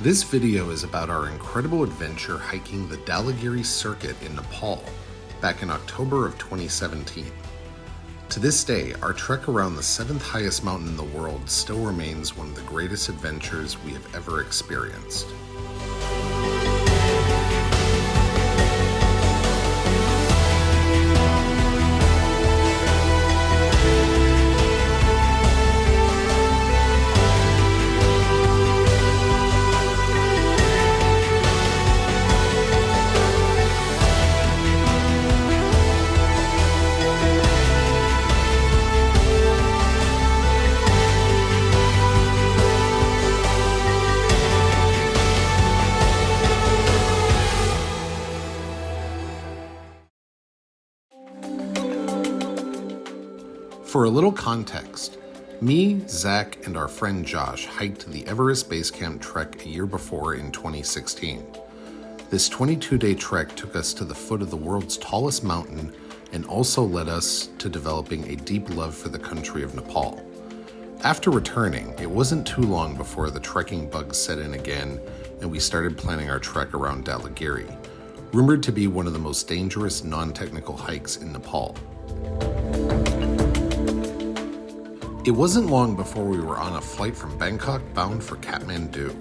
This video is about our incredible adventure hiking the Dhaulagiri Circuit in Nepal back in October of 2017. To this day, our trek around the 7th highest mountain in the world still remains one of the greatest adventures we have ever experienced. For a little context, me, Zach, and our friend Josh hiked the Everest Base Camp trek a year before in 2016. This 22-day trek took us to the foot of the world's tallest mountain and also led us to developing a deep love for the country of Nepal. After returning, it wasn't too long before the trekking bug set in again and we started planning our trek around Dhaulagiri, rumored to be one of the most dangerous non-technical hikes in Nepal. It wasn't long before we were on a flight from Bangkok bound for Kathmandu.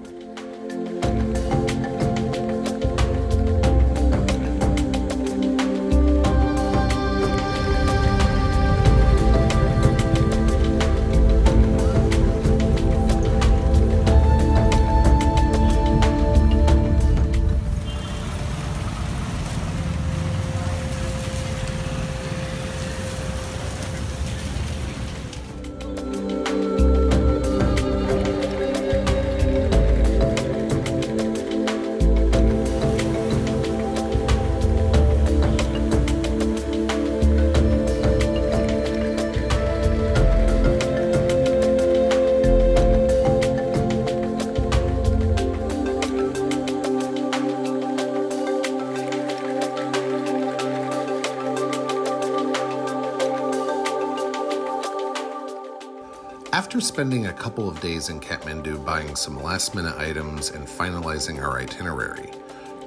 After spending a couple of days in Kathmandu buying some last-minute items and finalizing our itinerary,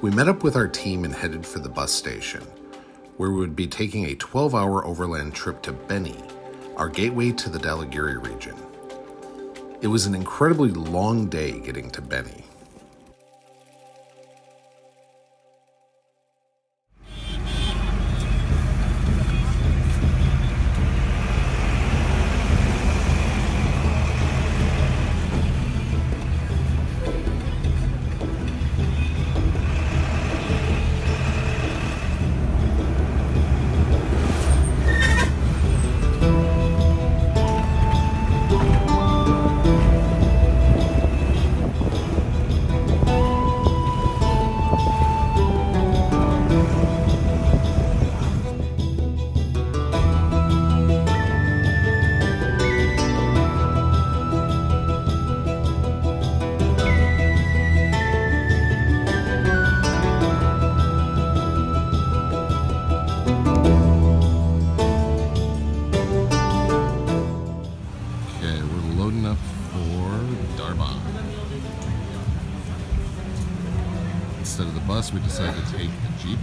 we met up with our team and headed for the bus station, where we would be taking a 12-hour overland trip to Beni, our gateway to the Dhaulagiri region. It was an incredibly long day getting to Beni. Instead of the bus, we decided to take a Jeep.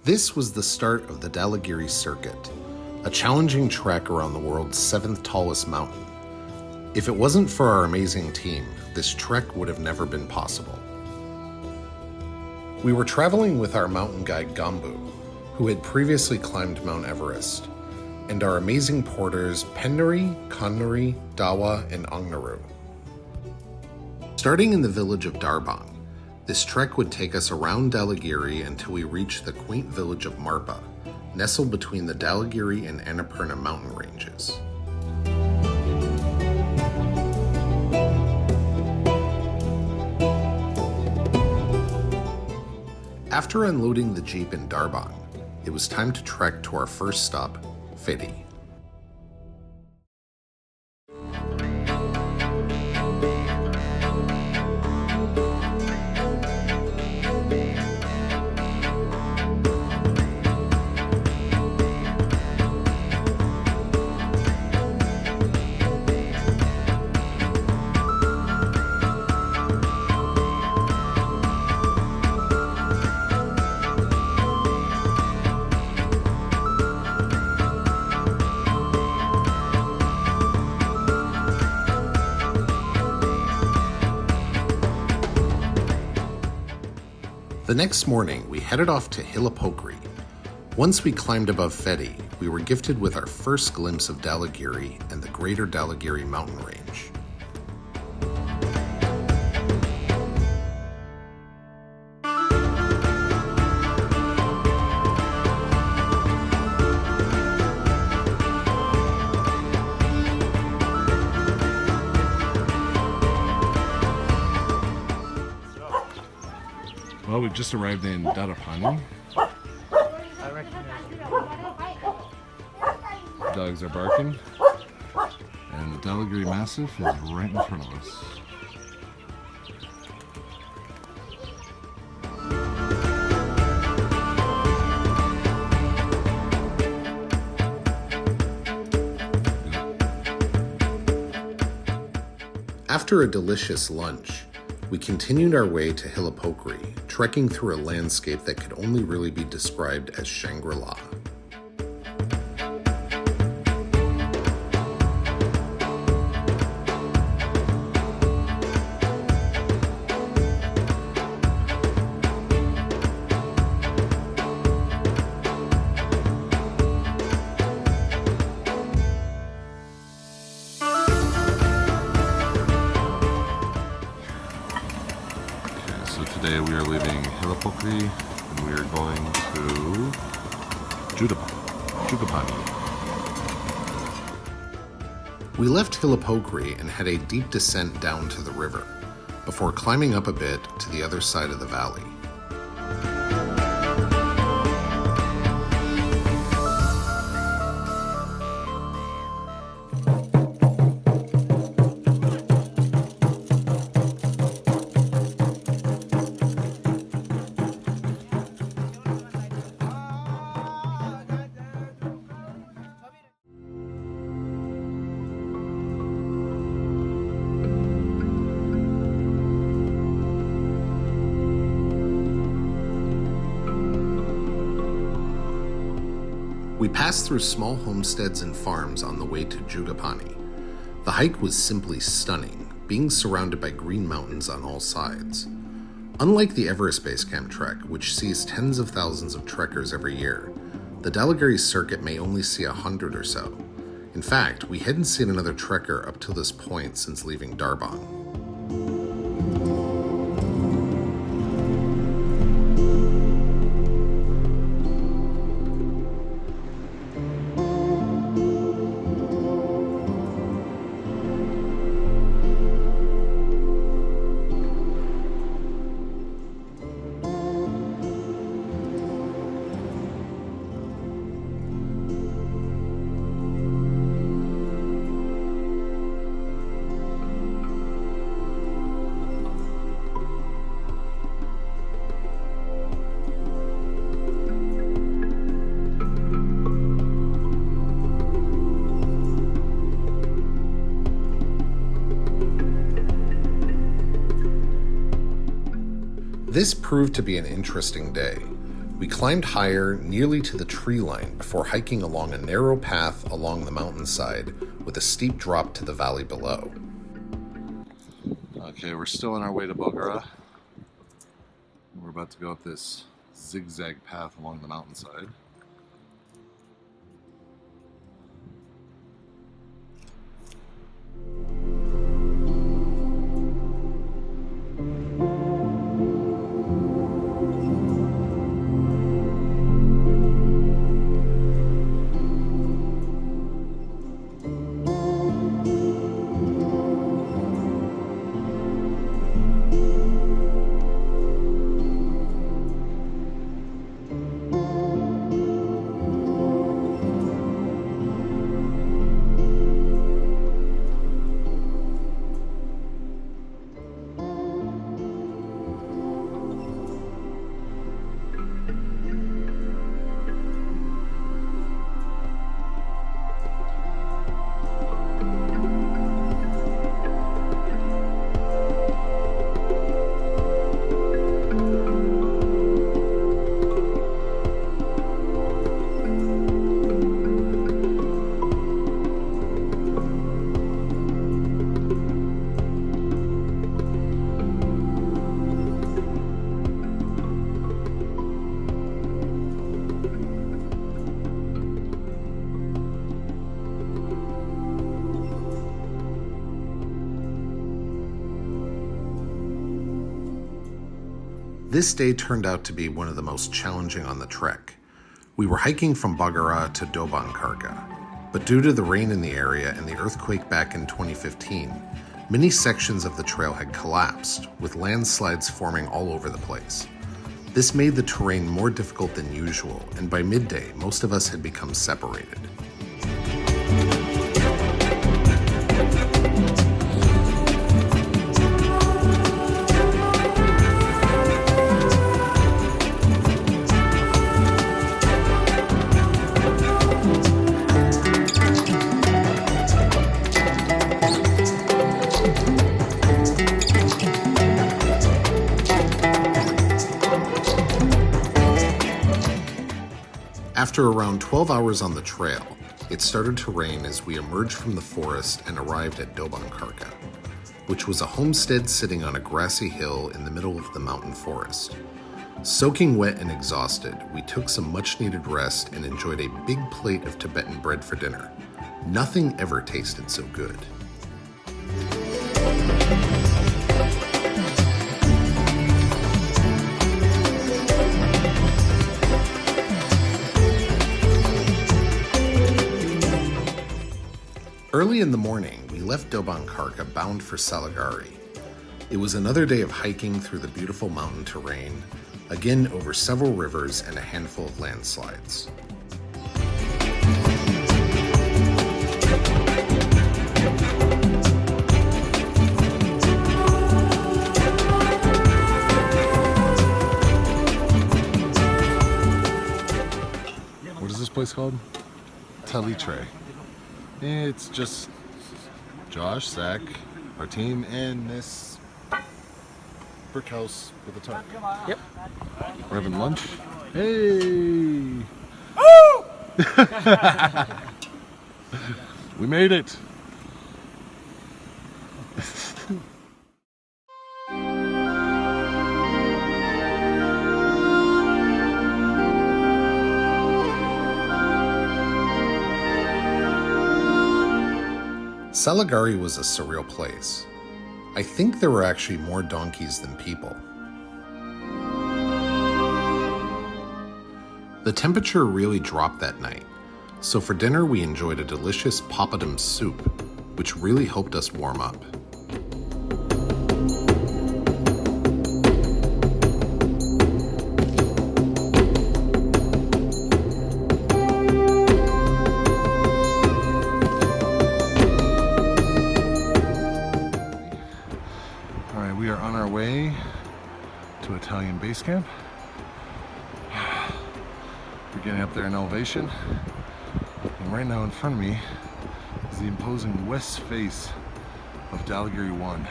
This was the start of the Dhaulagiri Circuit, a challenging trek around the world's 7th tallest mountain. If it wasn't for our amazing team, this trek would have never been possible. We were traveling with our mountain guide Gambu, who had previously climbed Mount Everest, and our amazing porters Pennari, Kannari, Dawa, and Angnaru. Starting in the village of Darbang, this trek would take us around Dhaulagiri until we reached the quaint village of Marpa, nestled between the Dhaulagiri and Annapurna mountain ranges. After unloading the Jeep in Darbang, it was time to trek to our first stop, Frigid. The next morning, we headed off to Dhaulagiri. Once we climbed above Frigid, we were gifted with our first glimpse of Dhaulagiri and the greater Dhaulagiri mountain range. Well, we've just arrived in Dhaulagiri. Dogs are barking, and the Dhaulagiri Massif is right in front of us. After a delicious lunch, we continued our way to Dhaulagiri, trekking through a landscape that could only really be described as Shangri-La. Today we are leaving Dhaulagiri and we are going to Jugapani. We left Dhaulagiri and had a deep descent down to the river, before climbing up a bit to the other side of the valley. We passed through small homesteads and farms on the way to Jugapani. The hike was simply stunning, being surrounded by green mountains on all sides. Unlike the Everest Base Camp trek, which sees tens of thousands of trekkers every year, the Dhaulagiri Circuit may only see 100 or so. In fact, we hadn't seen another trekker up to this point since leaving Dharbang. This proved to be an interesting day. We climbed higher, nearly to the tree line, before hiking along a narrow path along the mountainside with a steep drop to the valley below. Okay, we're still on our way to Bogara. We're about to go up this zigzag path along the mountainside. This day turned out to be one of the most challenging on the trek. We were hiking from Bagara to Dhaulagiri, but due to the rain in the area and the earthquake back in 2015, many sections of the trail had collapsed, with landslides forming all over the place. This made the terrain more difficult than usual, and by midday, most of us had become separated. After around 12 hours on the trail, it started to rain as we emerged from the forest and arrived at Dhaulagiri, which was a homestead sitting on a grassy hill in the middle of the mountain forest. Soaking wet and exhausted, we took some much-needed rest and enjoyed a big plate of Tibetan bread for dinner. Nothing ever tasted so good. Early in the morning, we left Dhaulagiri bound for Dhaulagiri. It was another day of hiking through the beautiful mountain terrain, again over several rivers and a handful of landslides. What is this place called? Talitre. It's just Josh, Zach, our team, and this brick house with a tarp. Yep. We're having lunch. Hey! We made it! Dhaulagiri was a surreal place. I think there were actually more donkeys than people. The temperature really dropped that night, so for dinner we enjoyed a delicious papadum soup, which really helped us warm up. We are on our way to Italian base camp. We're getting up there in elevation, and right now in front of me is the imposing west face of Dhaulagiri 1.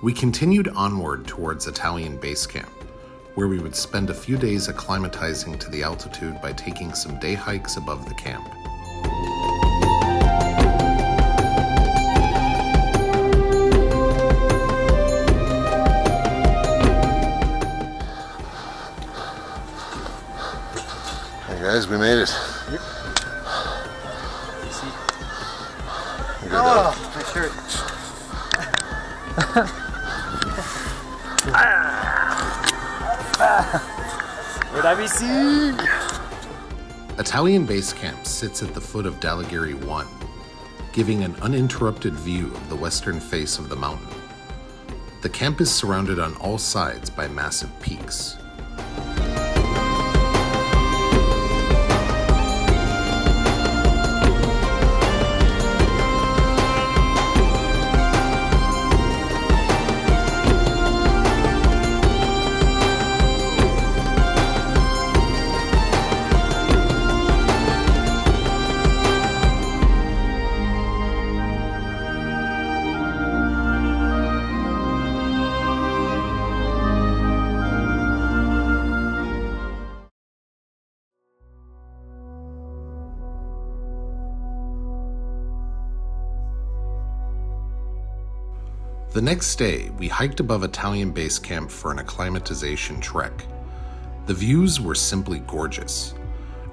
We continued onward towards Italian base camp, where we would spend a few days acclimatizing to the altitude by taking some day hikes above the camp. Guys, we made it. Yep. Oh, my shirt. Where'd I be seen? Italian base camp sits at the foot of Dhaulagiri 1, giving an uninterrupted view of the western face of the mountain. The camp is surrounded on all sides by massive peaks. The next day, we hiked above Italian base camp for an acclimatization trek. The views were simply gorgeous.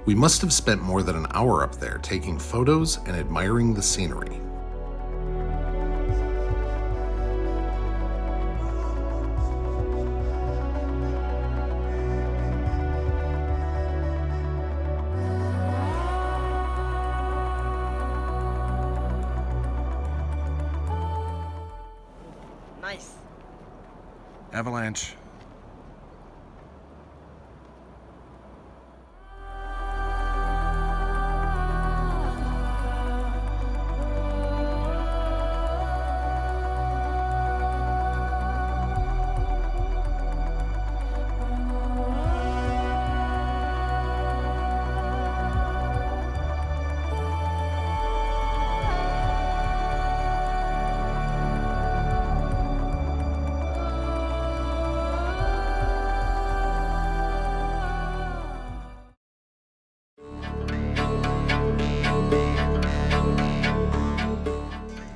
We must have spent more than an hour up there taking photos and admiring the scenery. Nice. Avalanche.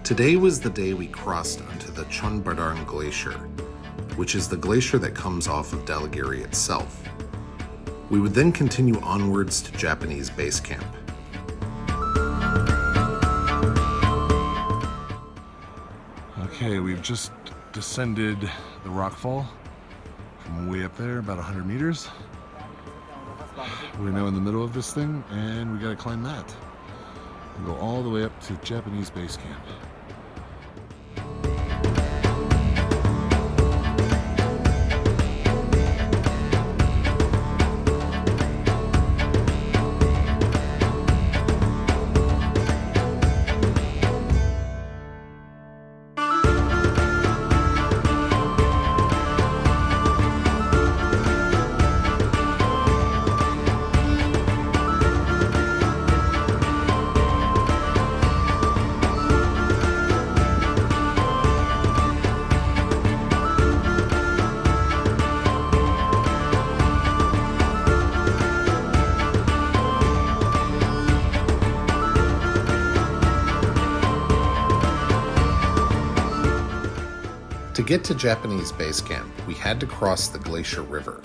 Today was the day we crossed onto the Chonbardang Glacier, which is the glacier that comes off of Dhaulagiri itself. We would then continue onwards to Japanese base camp. Okay, we've just descended the rockfall from way up there, about 100 meters. We're now in the middle of this thing, and we gotta climb that. And go all the way up to Japanese base camp. To get to Japanese base camp, we had to cross the Glacier River.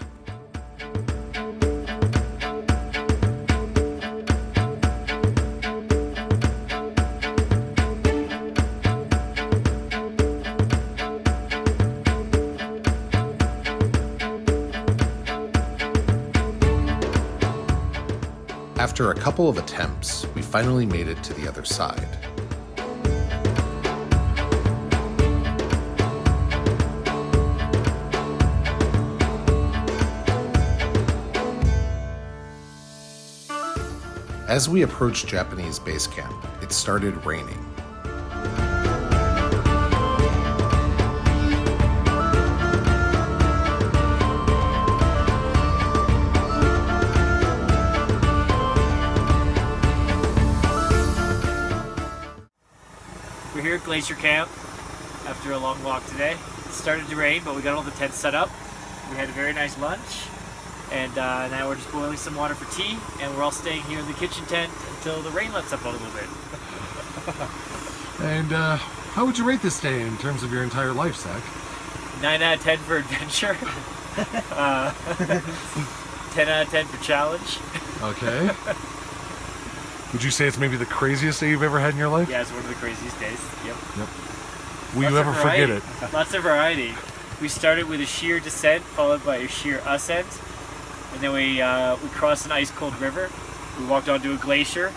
After a couple of attempts, we finally made it to the other side. As we approached Japanese base camp, it started raining. We're here at Glacier Camp after a long walk today. It started to rain, but we got all the tents set up. We had a very nice lunch. And now we're just boiling some water for tea, and we're all staying here in the kitchen tent until the rain lets up a little bit. And how would you rate this day in terms of your entire life, Zach? 9 out of 10 for adventure. 10 out of 10 for challenge. Okay. Would you say it's maybe the craziest day you've ever had in your life? Yeah, it's one of the craziest days. Yep. Will you ever forget it? Lots of variety. We started with a sheer descent, followed by a sheer ascent. And then we crossed an ice-cold river. We walked onto a glacier.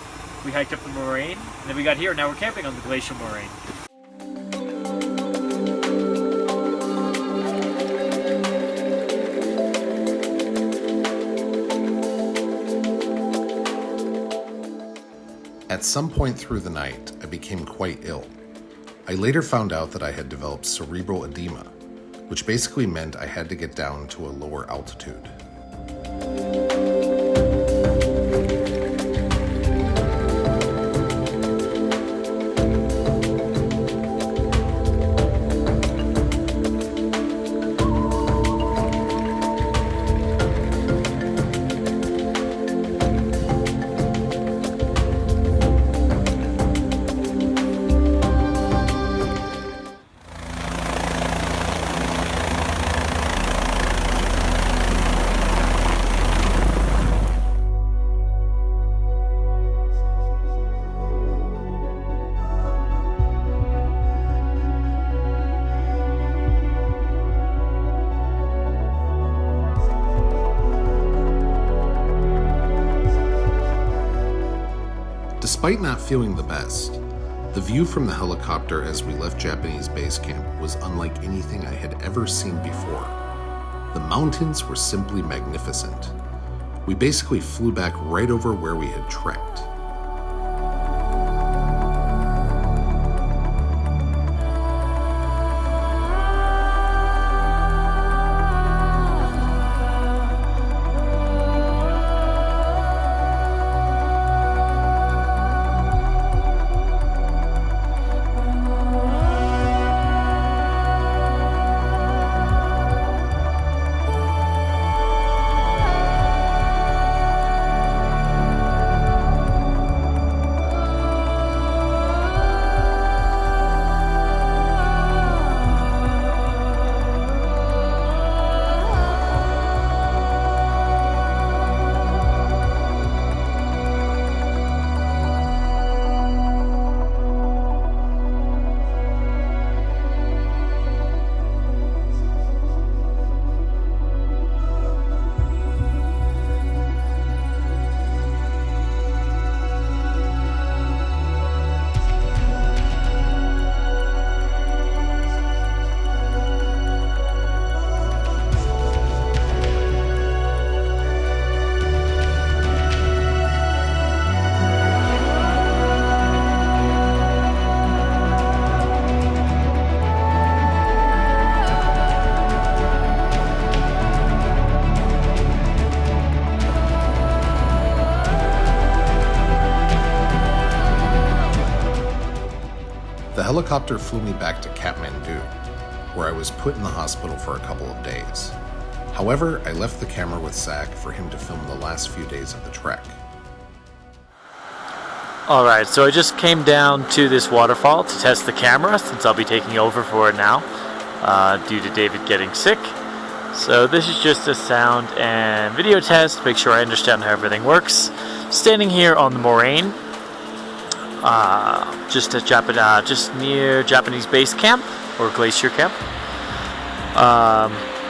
We hiked up a moraine. And then we got here, and now we're camping on the glacial moraine. At some point through the night, I became quite ill. I later found out that I had developed cerebral edema, which basically meant I had to get down to a lower altitude. Despite not feeling the best, The view from the helicopter as we left Japanese base camp was unlike anything I had ever seen before. The mountains were simply magnificent. We basically flew back right over where we had trekked. The helicopter flew me back to Kathmandu, where I was put in the hospital for a couple of days. However, I left the camera with Zach for him to film the last few days of the trek. Alright, so I just came down to this waterfall to test the camera since I'll be taking over for it now due to David getting sick. So this is just a sound and video test, make sure I understand how everything works. Standing here on the moraine, just near Japanese base camp or glacier camp.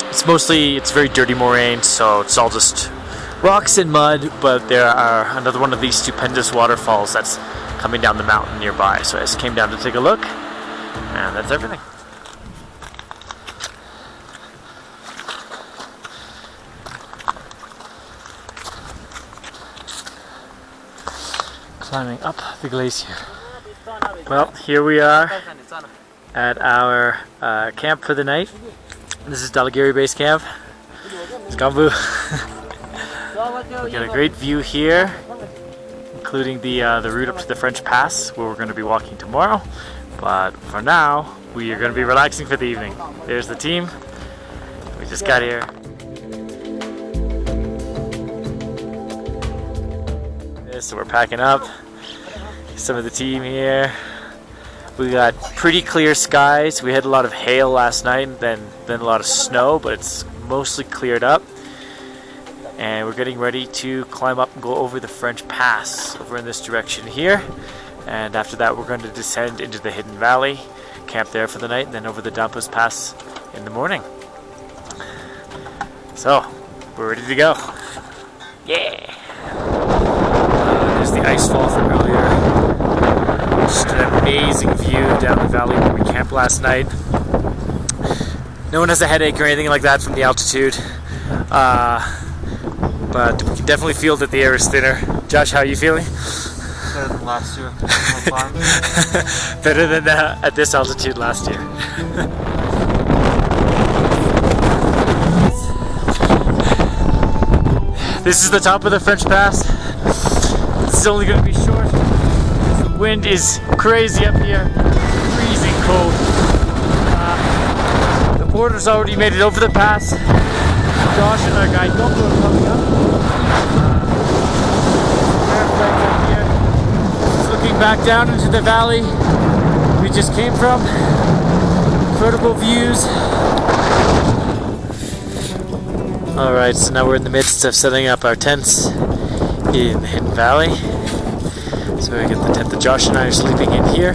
It's very dirty moraine, so it's all just rocks and mud, but there are another one of these stupendous waterfalls that's coming down the mountain nearby. So I just came down to take a look, and that's everything. Climbing up the glacier. Well, here we are at our camp for the night. This is Dhaulagiri base camp. It's Gambu. We got a great view here, including the route up to the French Pass, where we're going to be walking tomorrow. But for now, we are going to be relaxing for the evening. There's the team. We just got here. So we're packing up. Some of the team here. We got pretty clear skies. We had a lot of hail last night, then a lot of snow, but it's mostly cleared up. And we're getting ready to climb up and go over the French Pass over in this direction here. And after that, we're going to descend into the hidden valley, camp there for the night, and then over the Dampas Pass in the morning. So, we're ready to go. Yeah! There's the ice fall from earlier. Just an amazing view down the valley where we camped last night. No one has a headache or anything like that from the altitude. But we can definitely feel that the air is thinner. Josh, how are you feeling? Better than last year. Better than at this altitude last year. This is the top of the French Pass. This is only going to be short. The wind is crazy up here. Freezing cold. The porter's already made it over the pass. Josh and our guide Gumbo are coming up. Up here. Just looking back down into the valley we just came from. Incredible views. Alright, so now we're in the midst of setting up our tents in the Hidden Valley. So we get the tent that Josh and I are sleeping in here.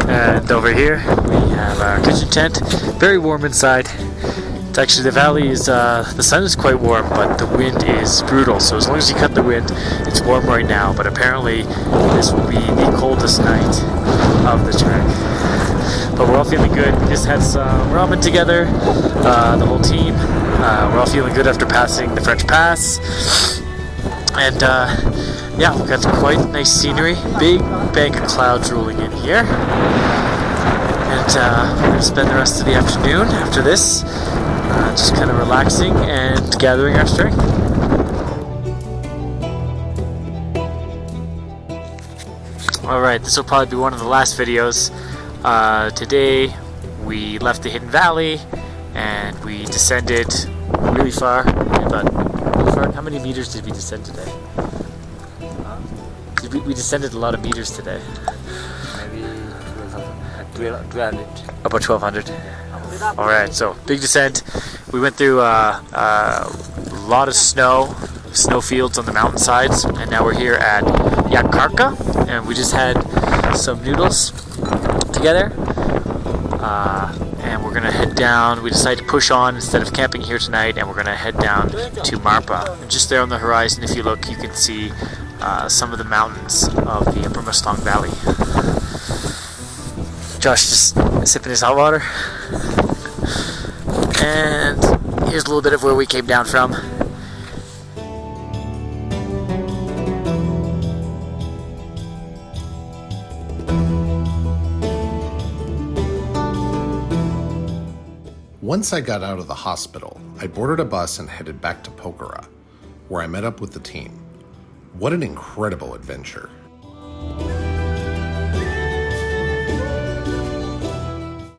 And over here we have our kitchen tent. Very warm inside. Actually, the valley is, the sun is quite warm, but the wind is brutal. So as long as you cut the wind, it's warm right now. But apparently, this will be the coldest night of the trek. But we're all feeling good. We just had some ramen together, the whole team. We're all feeling good after passing the French Pass. And yeah, we've got quite nice scenery. Big bank of clouds rolling in here. And we're going to spend the rest of the afternoon after this just kind of relaxing and gathering our strength. Alright, this will probably be one of the last videos. Today we left the hidden valley and we descended really far. How many meters did we descend today? We descended a lot of meters today. Maybe 1200. About 1200. Alright, so big descent. We went through a lot of snow fields on the mountainsides, and now we're here at Yakarka, and we just had some noodles together. And we're gonna head down. We decided to push on instead of camping here tonight, and we're gonna head down to Marpa. And just there on the horizon, if you look, you can see some of the mountains of the Upper Mustang Valley. Josh just sipping his hot water. And here's a little bit of where we came down from. Once I got out of the hospital, I boarded a bus and headed back to Pokhara, where I met up with the team. What an incredible adventure.